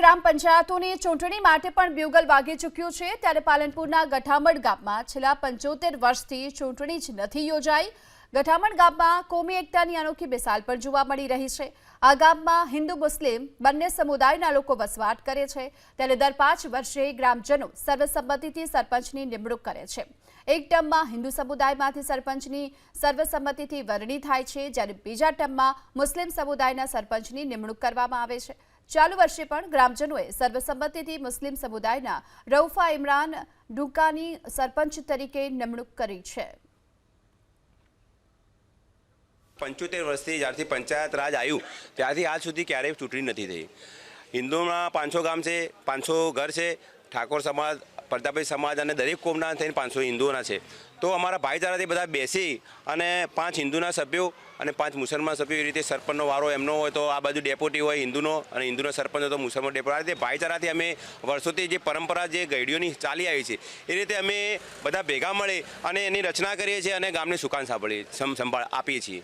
ગ્રામ પંચાયતોની ચૂંટણી માટે પણ બ્યુગલ વાગી ચૂક્યું છે। ત્યારે પાલનપુરના ગઠામણ ગામમાં છેલ્લા 75 વર્ષથી ચૂંટણી જ નથી યોજાઈ। ગઠામણ ગામમાં કોમી એકતાની અનોખી મિસાલ પણ જોવા મળી રહી છે। આ ગામમાં હિન્દુ મુસ્લિમ બંને સમુદાયના લોકો વસવાટ કરે છે। ત્યારે દર 5 વર્ષે ગ્રામજનો સર્વસંમતિથી સરપંચની નિમણૂક કરે છે। એક ટર્મમાં હિન્દુ સમુદાયમાંથી સરપંચની સર્વસંમતિથી વરણી થાય છે, જ્યારે બીજા ટર્મમાં મુસ્લિમ સમુદાયના સરપંચની નિમણૂક કરવામાં આવે છે। ચાલુ વર્ષે પણ ગ્રામજનોએ સર્વસંમતિથી મુસ્લિમ સમુદાયના રઉફા ઇમરાન ડુકાની સરપંચ તરીકે નિમણૂક કરી છે। 75 વર્ષથી જ્યારથી પંચાયત રાજ આવ્યું ત્યારથી આજ સુધી ક્યારેય ચૂંટણી નથી થઈ। હિન્દુમાં 500 ગામ છે, 500 ઘર છે, ઠાકોર સમાજ, પ્રજાપતિ સમાજ અને દરેક કોમના થઈને 500 હિન્દુઓના છે। તો અમારા ભાઈચારાથી બધા બેસી અને 5 હિન્દુના સભ્યો અને 5 મુસલમાન સભ્યો એ રીતે સરપંચનો વારો એમનો હોય તો આ બાજુ ડેપોટી હોય હિન્દુનો અને હિન્દુનો સરપંચ હોય તો મુસલમાન ડેપોટી। આ રીતે ભાઈચારાથી અમે વર્ષોથી જે પરંપરા જે ગઈડીઓની ચાલી આવી છે એ રીતે અમે બધા ભેગા મળી અને એની રચના કરીએ છીએ અને ગામને સુકાન સંભાળ આપીએ છીએ।